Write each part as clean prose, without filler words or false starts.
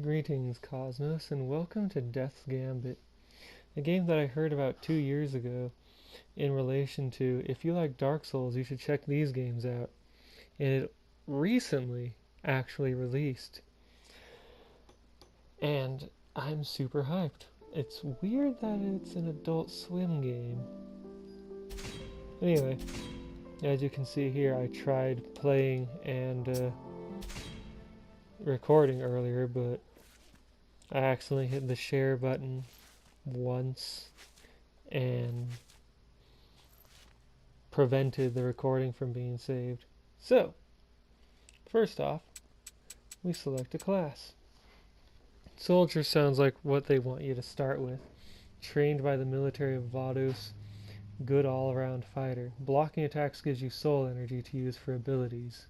Greetings, Cosmos, and welcome to Death's Gambit, a game that I heard about 2 years ago in relation to if you like Dark Souls, you should check these games out. And it recently actually released, and I'm super hyped. It's weird that it's an Adult Swim game. Anyway, as you can see here, I tried playing and recording earlier, but I accidentally hit the share button once and prevented the recording from being saved. So, first off, we select a class. Soldier sounds like what they want you to start with. Trained by the military of Vados, good all-around fighter. Blocking attacks gives you soul energy to use for abilities.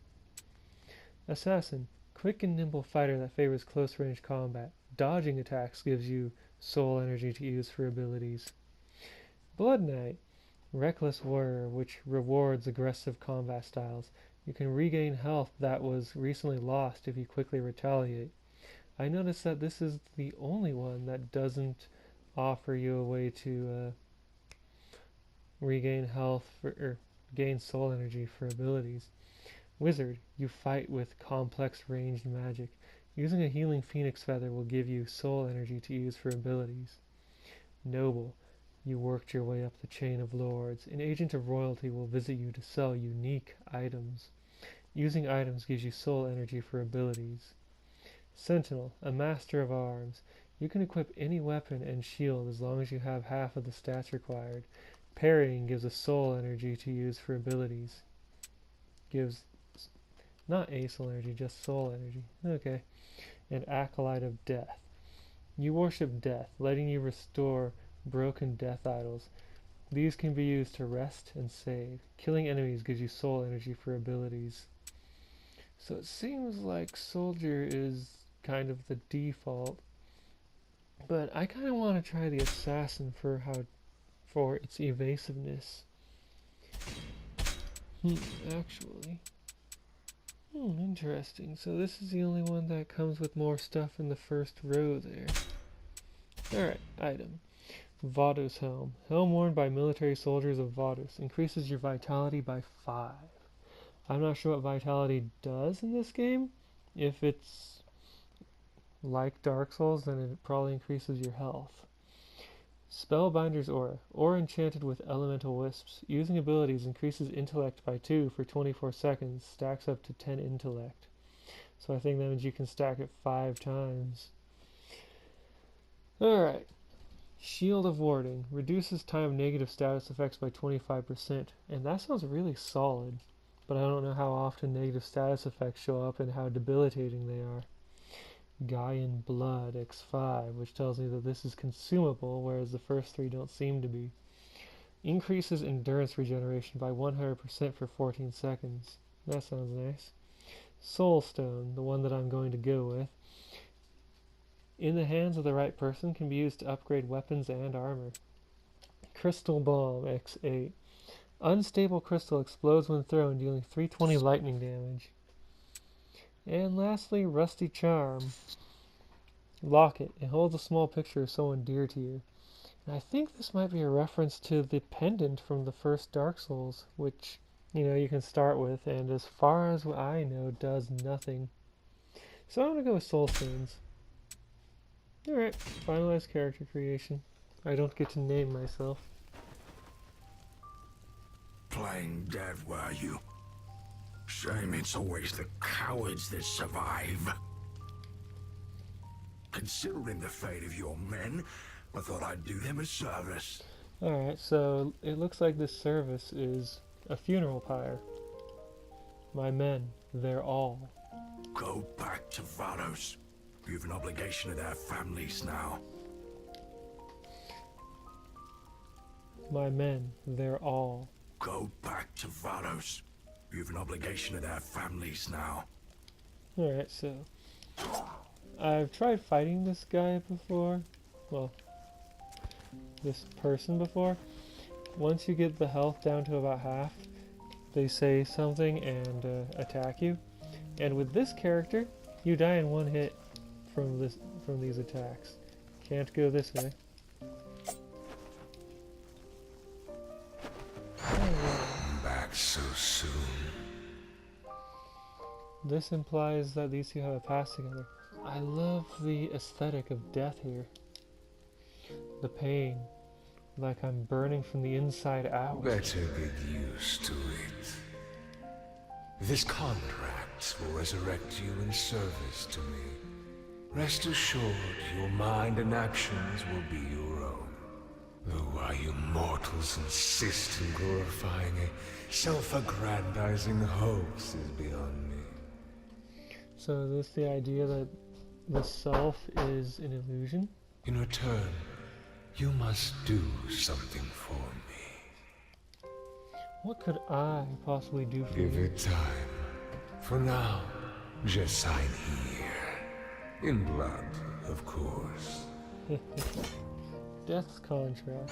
Assassin, quick and nimble fighter that favors close-range combat. Dodging attacks gives you soul energy to use for abilities. Blood Knight, reckless warrior which rewards aggressive combat styles. You can regain health that was recently lost if you quickly retaliate. I noticed that this is the only one that doesn't offer you a way to regain health or gain soul energy for abilities. Wizard, you fight with complex ranged magic. Using a healing phoenix feather will give you soul energy to use for abilities. Noble, you worked your way up the chain of lords. An agent of royalty will visit you to sell unique items. Using items gives you soul energy for abilities. Sentinel, a master of arms. You can equip any weapon and shield as long as you have half of the stats required. Parrying gives a soul energy to use for abilities. Gives not a soul energy, just soul energy. Okay. And Acolyte of Death. You worship death, letting you restore broken death idols. These can be used to rest and save. Killing enemies gives you soul energy for abilities. So it seems like Soldier is kind of the default, but I kind of want to try the Assassin for its evasiveness. Actually. Interesting. So this is the only one that comes with more stuff in the first row there. Alright, item. Vados Helm. Helm worn by military soldiers of Vados. Increases your vitality by 5. I'm not sure what vitality does in this game. If it's like Dark Souls, then it probably increases your health. Spellbinder's Aura. Aura enchanted with elemental wisps. Using abilities increases intellect by 2 for 24 seconds. Stacks up to 10 intellect. So I think that means you can stack it 5 times. Alright. Shield of Warding. Reduces time of negative status effects by 25%. And that sounds really solid. But I don't know how often negative status effects show up and how debilitating they are. Gaian Blood X5, which tells me that this is consumable, whereas the first 3 don't seem to be. Increases endurance regeneration by 100% for 14 seconds. That sounds nice. Soul Stone, the one that I'm going to go with. In the hands of the right person, can be used to upgrade weapons and armor. Crystal Bomb X8. Unstable crystal explodes when thrown, dealing 320 lightning damage. And lastly, Rusty Charm. Locket. It holds a small picture of someone dear to you. And I think this might be a reference to the pendant from the first Dark Souls, which, you can start with, and as far as I know, does nothing. So I'm going to go with Soul Stones. Alright, finalize character creation. I don't get to name myself. Playing dead, were you? Shame it's always the cowards that survive. Considering the fate of your men, I thought I'd do them a service. Alright, so it looks like this service is a funeral pyre. My men, they're all. Go back to Vados. You've an obligation to their families now. My men, they're all. Go back to Vados. You've an obligation to their families now. Alright, so I've tried fighting this guy before. Well, this person before. Once you get the health down to about half, they say something and attack you. And with this character, you die in one hit from these attacks. Can't go this way. Back so soon. This implies that these two have a past together. I love the aesthetic of death here. The pain, like I'm burning from the inside out. Better get used to it. This contract will resurrect you in service to me. Rest assured, your mind and actions will be your own. Though why you mortals insist in glorifying a self-aggrandizing hoax is beyond me. So is this the idea that the self is an illusion? In return, you must do something for me. What could I possibly do for Give you? it time. For now, just sign here. In blood, of course. Death's contract.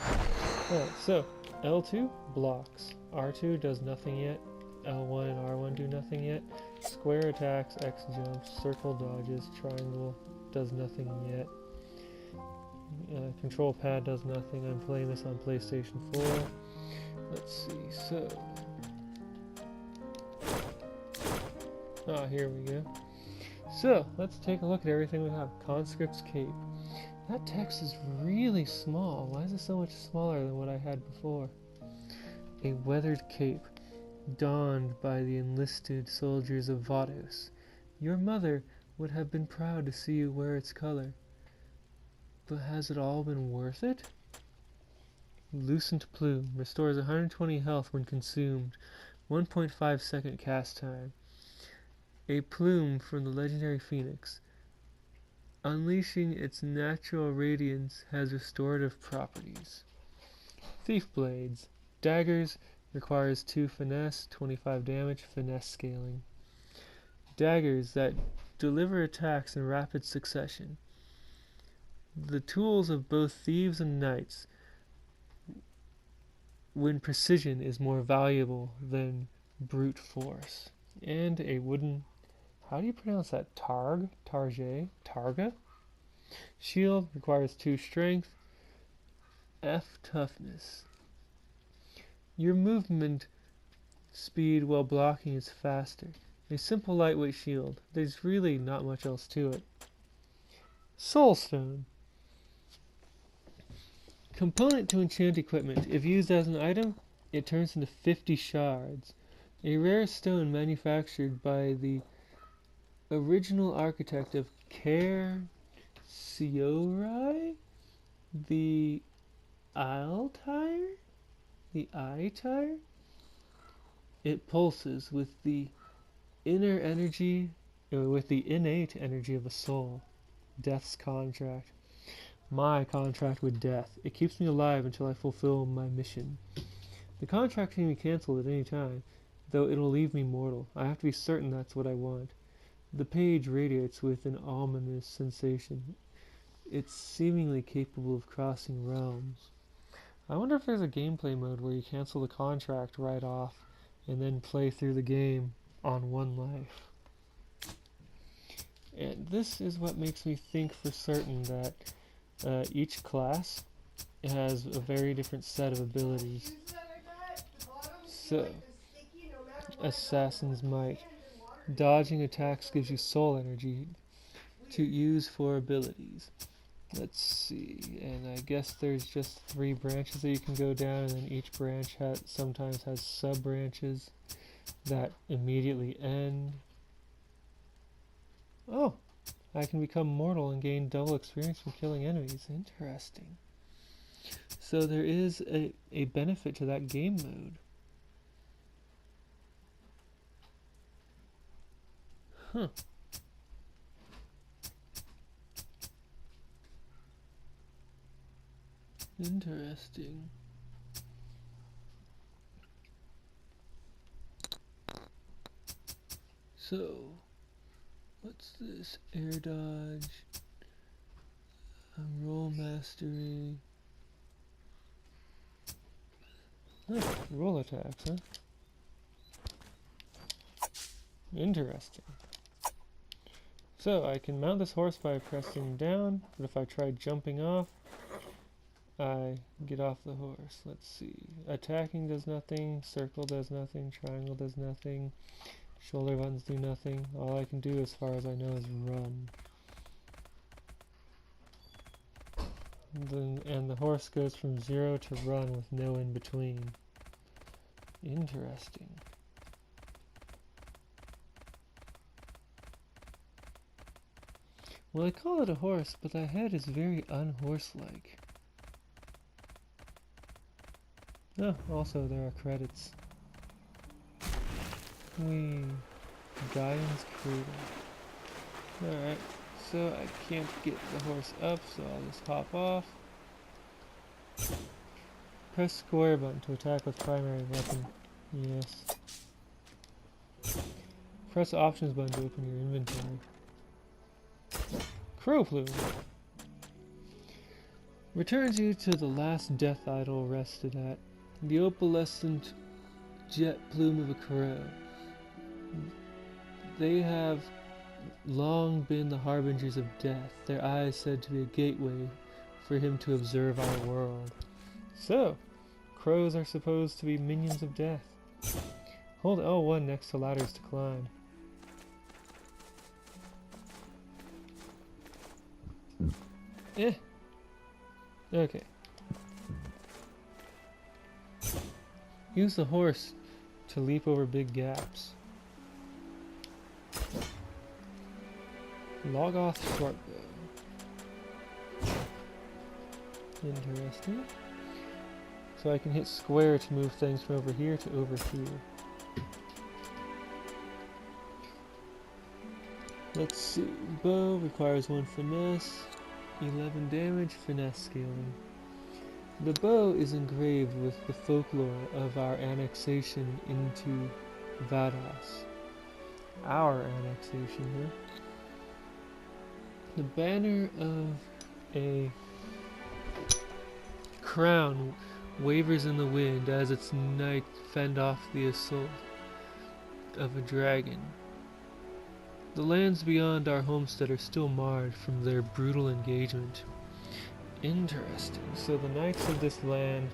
Alright, so L2 blocks. R2 does nothing yet. L1 and R1 do nothing yet. Square attacks, X jumps, circle dodges, triangle does nothing yet. Control pad does nothing. I'm playing this on PlayStation 4. Let's see, so... here we go. So, let's take a look at everything we have. Conscript's Cape. That text is really small. Why is it so much smaller than what I had before? A weathered cape, donned by the enlisted soldiers of Vados. Your mother would have been proud to see you wear its color. But has it all been worth it? Lucent Plume restores 120 health when consumed. 1.5 second cast time. A plume from the legendary phoenix. Unleashing its natural radiance has restorative properties. Thief Blades. Daggers requires 2 finesse, 25 damage, finesse scaling. Daggers that deliver attacks in rapid succession. The tools of both thieves and knights, when precision is more valuable than brute force. And a wooden, how do you pronounce that? Targa? Shield requires 2 strength, F toughness. Your movement speed while blocking is faster. A simple lightweight shield. There's really not much else to it. Soulstone. Component to enchant equipment. If used as an item, it turns into 50 shards. A rare stone manufactured by the original architect of Caer Siorai? The Altyre? The Ityre? It pulses with the inner energy, with the innate energy of a soul. Death's contract. My contract with death. It keeps me alive until I fulfill my mission. The contract can be cancelled at any time, though it'll leave me mortal. I have to be certain that's what I want. The page radiates with an ominous sensation. It's seemingly capable of crossing realms. I wonder if there's a gameplay mode where you cancel the contract right off and then play through the game on 1 life. And this is what makes me think for certain that each class has a very different set of abilities. So, Assassin's Might. Dodging attacks gives you soul energy to use for abilities. Let's see, and I guess there's just 3 branches that you can go down, and then each branch sometimes has sub-branches that immediately end. Oh, I can become mortal and gain double experience from killing enemies. Interesting. So there is a benefit to that game mode. Huh. Interesting. So, what's this? Air dodge, roll mastery. Roll attacks, huh? Interesting. So I can mount this horse by pressing down, but if I try jumping off, I get off the horse. Let's see. Attacking does nothing, circle does nothing, triangle does nothing, shoulder buttons do nothing. All I can do as far as I know is run. And the horse goes from 0 to run with no in between. Interesting. Well, I call it a horse, but the head is very unhorse-like. Oh, also there are credits. Gaian's Cradle. Alright, so I can't get the horse up, so I'll just hop off. Press square button to attack with primary weapon. Yes. Press options button to open your inventory. Crow Plume returns you to the last death idol rested at, the opalescent jet plume of a crow. They have long been the harbingers of death, their eyes said to be a gateway for him to observe our world. So, crows are supposed to be minions of death. Hold L1 next to ladders to climb. Okay. Use the horse to leap over big gaps. Logoth shortbow. Interesting. So I can hit square to move things from over here to over here. Let's see. Bow requires 1 finesse, 11 damage, finesse scaling. The bow is engraved with the folklore of our annexation into Vados. Our annexation here. The banner of a crown wavers in the wind as its knight fend off the assault of a dragon. The lands beyond our homestead are still marred from their brutal engagement. Interesting. So the knights of this land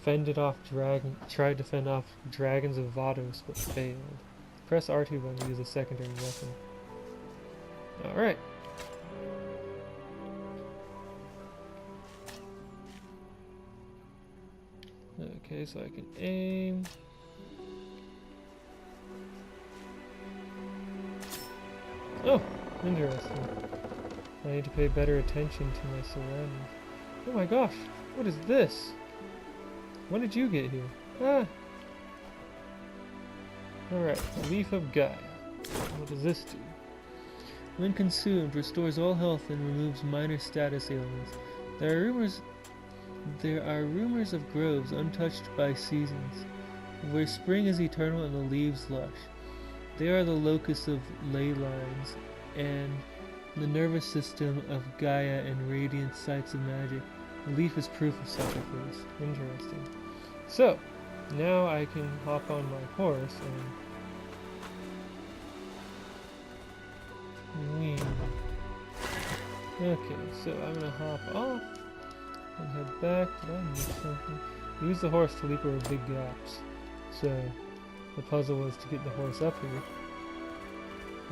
tried to fend off dragons of Vados, but failed. Press R2 button to use a secondary weapon. Alright. Okay, so I can aim. Oh, interesting. I need to pay better attention to my surroundings. Oh my gosh, what is this? When did you get here? Ah! Alright, Leaf of Gaia. What does this do? When consumed, restores all health and removes minor status ailments. There are rumors of groves untouched by seasons, where spring is eternal and the leaves lush. They are the locus of ley lines and the nervous system of Gaia and radiant sites of magic. The leaf is proof of such a case. Interesting. So, now I can hop on my horse and whee. Okay, so I'm gonna hop off and head back. Did I miss something? Use the horse to leap over big gaps. So, the puzzle was to get the horse up here.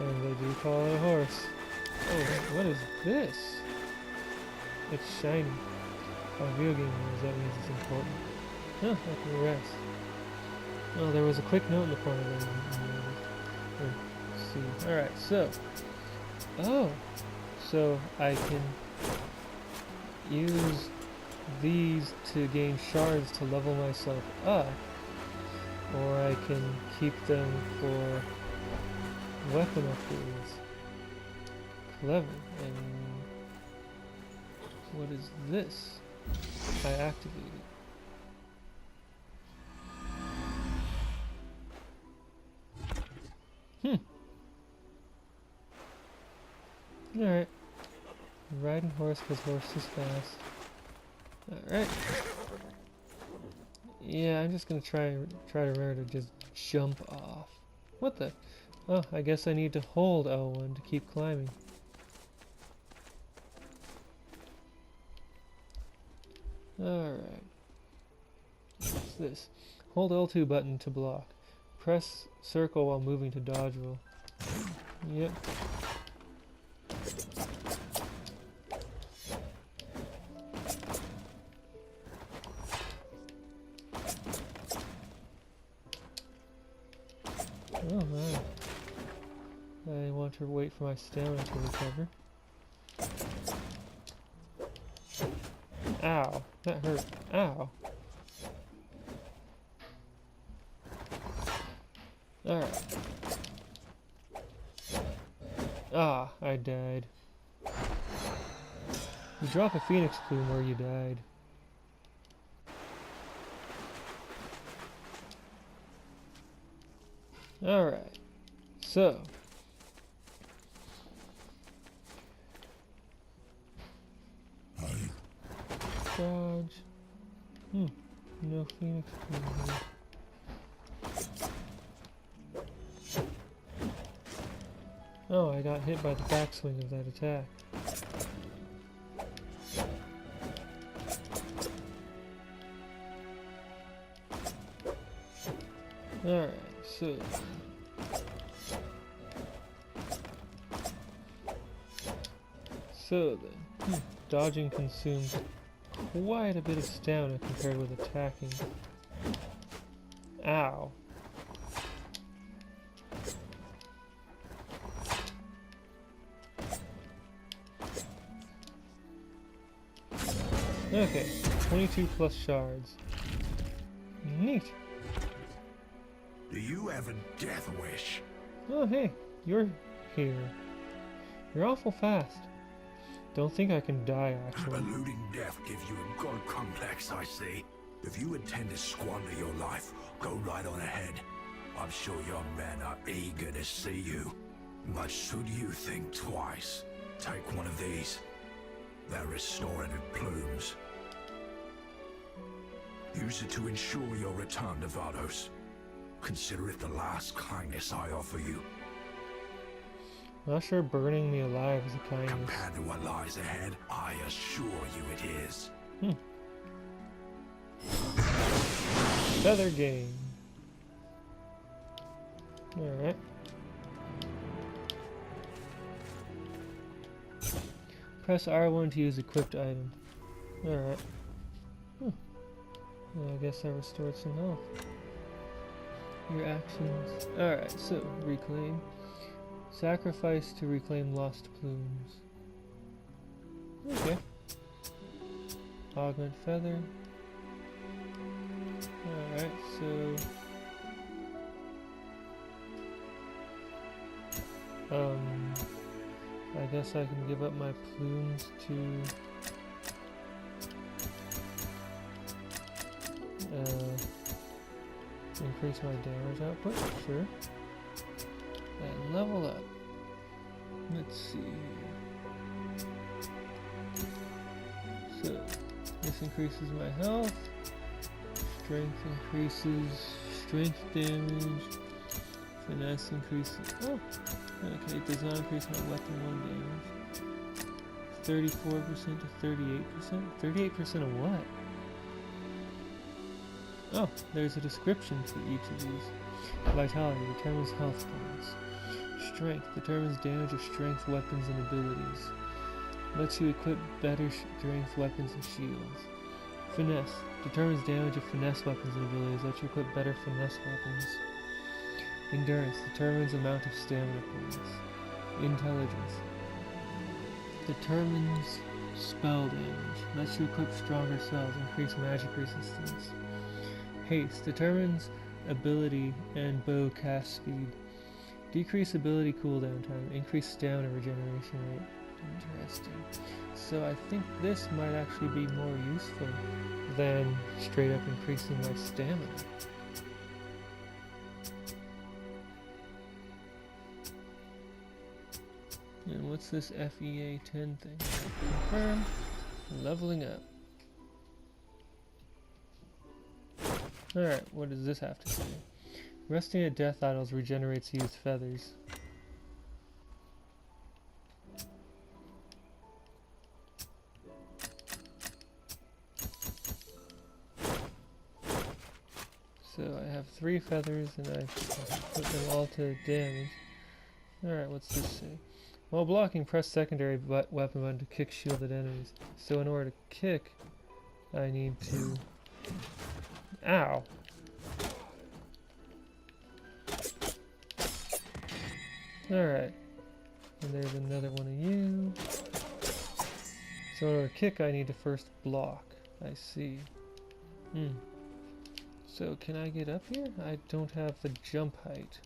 And they do call it a horse. Oh, what is this? It's shiny. On video game rules, that means it's important. Huh, I can rest. Oh, there was a quick note in the corner there. Let's see. Alright, so. Oh. So I can use these to gain shards to level myself up. Or I can keep them for weapon upgrades. Clever. And what is this? I activate it. Alright. Riding horse because horse is fast. Alright. Yeah, I'm just gonna try to remember to just jump off. What the? Oh, I guess I need to hold L1 to keep climbing. Alright. What's this? Hold L2 button to block. Press circle while moving to dodge roll. Yep. Oh man. I want to wait for my stamina to recover. Ow. That hurt. Ow. Alright. Ah, I died. You drop a phoenix plume where you died. Alright. So. Dodge. No phoenix plume here. Oh, I got hit by the backswing of that attack. Alright, so... then, dodging consumes quite a bit of stamina compared with attacking. Ow. Okay, 22 plus shards. Neat. Do you have a death wish? Oh hey, you're here. You're awful fast. Don't think I can die, actually. Eluding death gives you a god complex, I see. If you intend to squander your life, go right on ahead. I'm sure your men are eager to see you. But should you think twice, take one of these. They're restorative plumes. Use it to ensure your return to Vados. Consider it the last kindness I offer you. Not sure burning me alive is a kindness. Compared to what lies ahead, I assure you it is. Feather game. Alright. Press R1 to use equipped item. Alright. Well, I guess I restored some health. Your actions. Alright, so reclaim. Sacrifice to reclaim lost plumes. Okay. Augment feather. Alright, so... I guess I can give up my plumes to... increase my damage output, sure. And level up. Let's see here. So, this increases my health. Strength increases strength damage. Finesse increases... Oh! Okay, it does not increase my weapon 1 damage. 34% to 38%? 38% of what? Oh, there's a description for each of these. Vitality determines health points. Strength determines damage of strength weapons and abilities. Lets you equip better strength weapons and shields. Finesse determines damage of finesse weapons and abilities. Lets you equip better finesse weapons. Endurance determines amount of stamina points. Intelligence determines spell damage. Lets you equip stronger spells, increase magic resistance. Haste determines ability and bow cast speed. Decrease ability cooldown time. Increase stamina regeneration rate. Interesting. So I think this might actually be more useful than straight up increasing my stamina. And what's this FEA 10 thing? Confirm. Leveling up. Alright, what does this have to say? Resting at death idols regenerates used feathers. So I have 3 feathers and I put them all to damage. Alright, what's this say? While blocking, press secondary weapon button to kick shielded enemies. So in order to kick, I need to... Ow! Alright. And there's another one of you. So in order to kick, I need to first block. I see. So can I get up here? I don't have the jump height.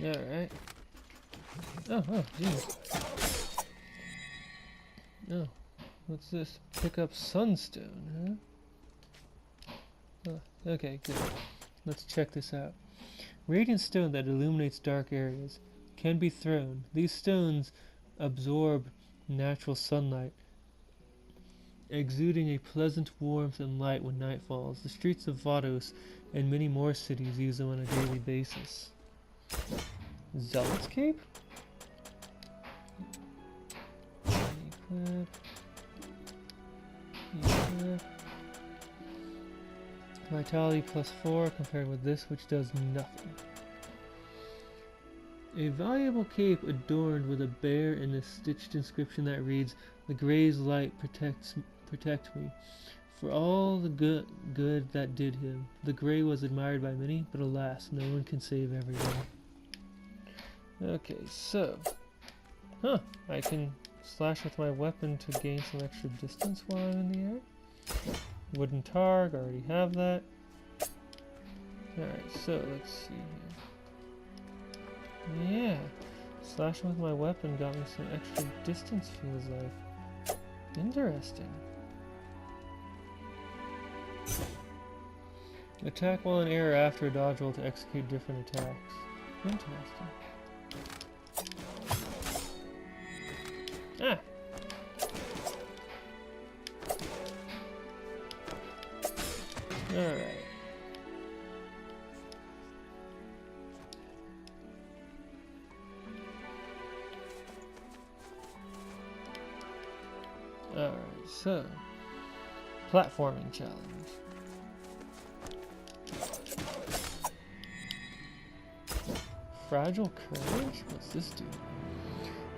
Alright. Oh, jeez. Oh, what's this? Pick up sunstone, huh? Oh, okay, good. Let's check this out. Radiant stone that illuminates dark areas can be thrown. These stones absorb natural sunlight, exuding a pleasant warmth and light when night falls. The streets of Vados and many more cities use them on a daily basis. Zealot's Cape? Equip. Equip. Vitality +4 compared with this, which does nothing. A valuable cape adorned with a bear and a stitched inscription that reads, "The Grey's light protect me. For all the good that did him, the Grey was admired by many, but alas, no one can save everyone." Okay, so... I can slash with my weapon to gain some extra distance while I'm in the air. Wooden targ, I already have that. Alright, so let's see here. Yeah, slashing with my weapon got me some extra distance, feels like. Interesting. Attack while in air after a dodge roll to execute different attacks. Interesting. Ah! Alright. Alright, so... platforming challenge. Fragile Courage? What's this do?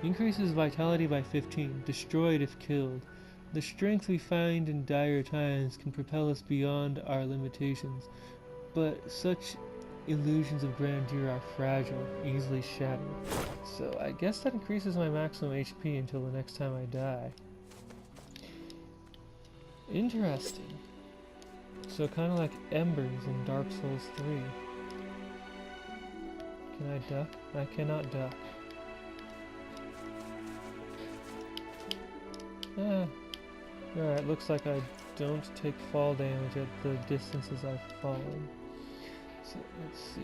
Increases vitality by 15, destroyed if killed. The strength we find in dire times can propel us beyond our limitations, but such illusions of grandeur are fragile, easily shattered. So I guess that increases my maximum HP until the next time I die. Interesting. So kind of like Embers in Dark Souls 3. Can I duck? I cannot duck. Alright, looks like I don't take fall damage at the distances I've fallen. So let's see,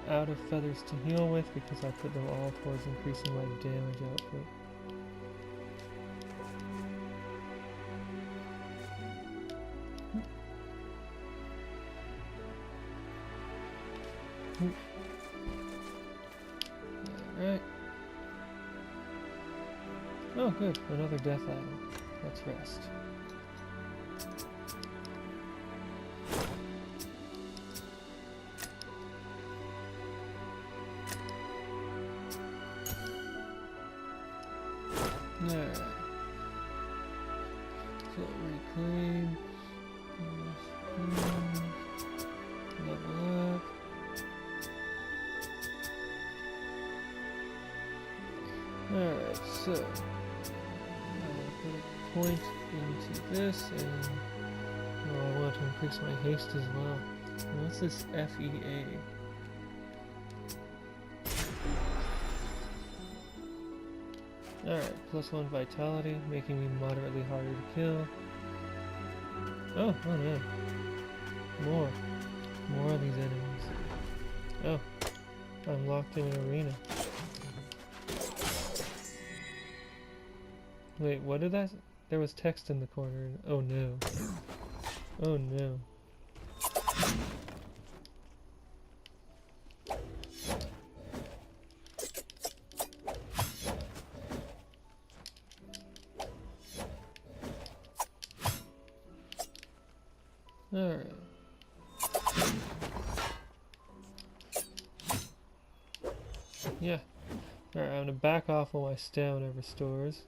I am out of feathers to heal with because I put them all towards increasing my damage output. Alright. Oh good, another death item. Let's rest. Alright. So reclaim. Level up. Alright, so I'll put a point into this and I want to increase my haste as well. And what's this FEA? Alright, +1 vitality, making me moderately harder to kill. Oh no. More of these enemies. Oh, I'm locked in an arena. Wait, what did that... There was text in the corner. Oh no. Oh no. Yeah. Alright, I'm gonna back off while my stamina restores.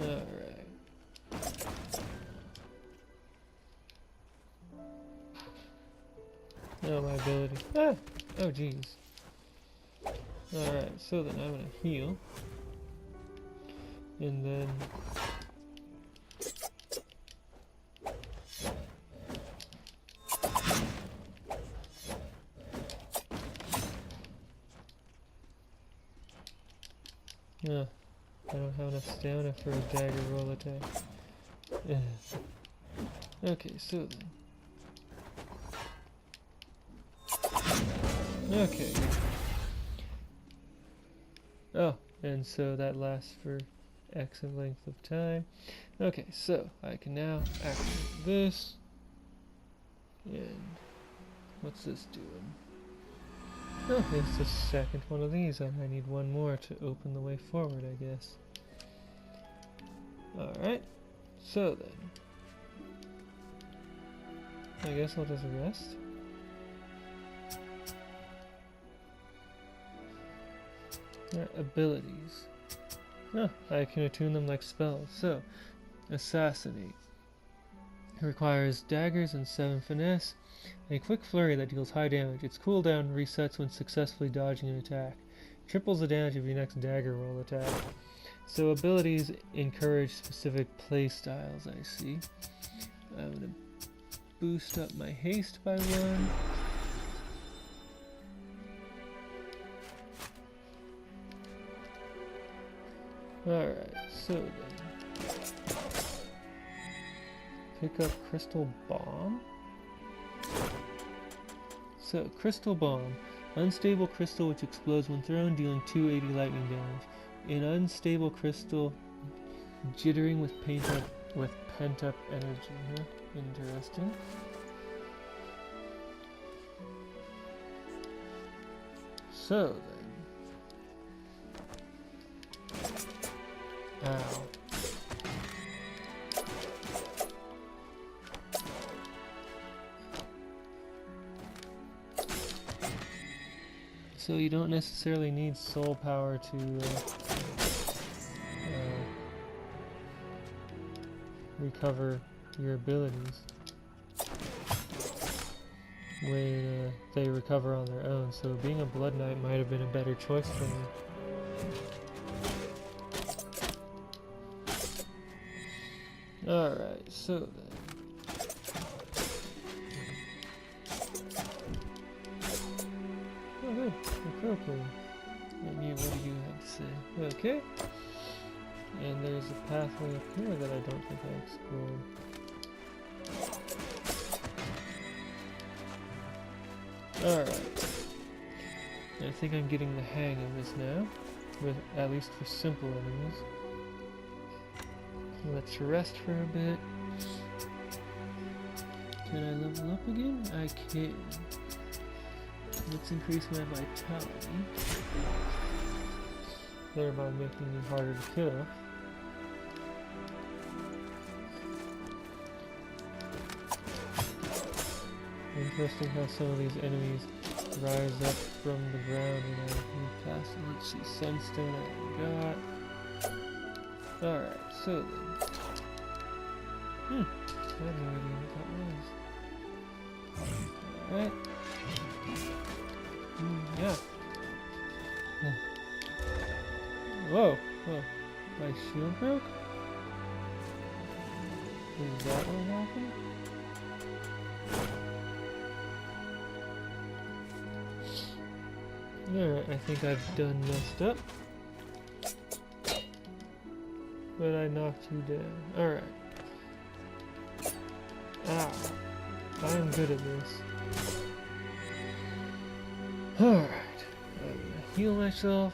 Alright. Oh, my ability. Ah! Oh, jeez. Alright, so then I'm gonna heal. And then... I don't have enough stamina for a dagger roll attack. Ugh. Okay, so then. Okay. Oh, and so that lasts for X length of time. Okay, so I can now activate this. And what's this doing? Oh, it's the second one of these, and I need one more to open the way forward, I guess. Alright, so then. I guess I'll just rest. Abilities. Oh, I can attune them like spells. So, Assassinate. It requires daggers and 7 finesse. A quick flurry that deals high damage. Its cooldown resets when successfully dodging an attack. Triples the damage of your next dagger roll attack. So abilities encourage specific playstyles, I see. I'm gonna boost up my haste by 1. Alright, so then. Pick up Crystal Bomb. So, Crystal Bomb. Unstable crystal which explodes when thrown, dealing 280 lightning damage. An unstable crystal jittering with pent-up energy. Huh? Interesting. So then. Ow. So you don't necessarily need soul power to recover your abilities when they recover on their own. So being a Blood Knight might have been a better choice for me. Alright, so then. Oh good, a crow plume. And you, what do you have to say? Okay. And there's a pathway up here that I don't think I explored. Alright. I think I'm getting the hang of this now, with at least for simple enemies. Let's rest for a bit. Can I level up again? I can. Let's increase my vitality, thereby making me harder to kill. Interesting how some of these enemies rise up from the ground when I move past them. Let's see, Sunstone I got. Alright, so then. I have no idea what that was. Alright. Yeah. Whoa, whoa. My shield broke? Is that what happened? Alright, I think I've done messed up. But I knocked you down. Alright. Ow. I am good at this. Alright. I'm gonna heal myself.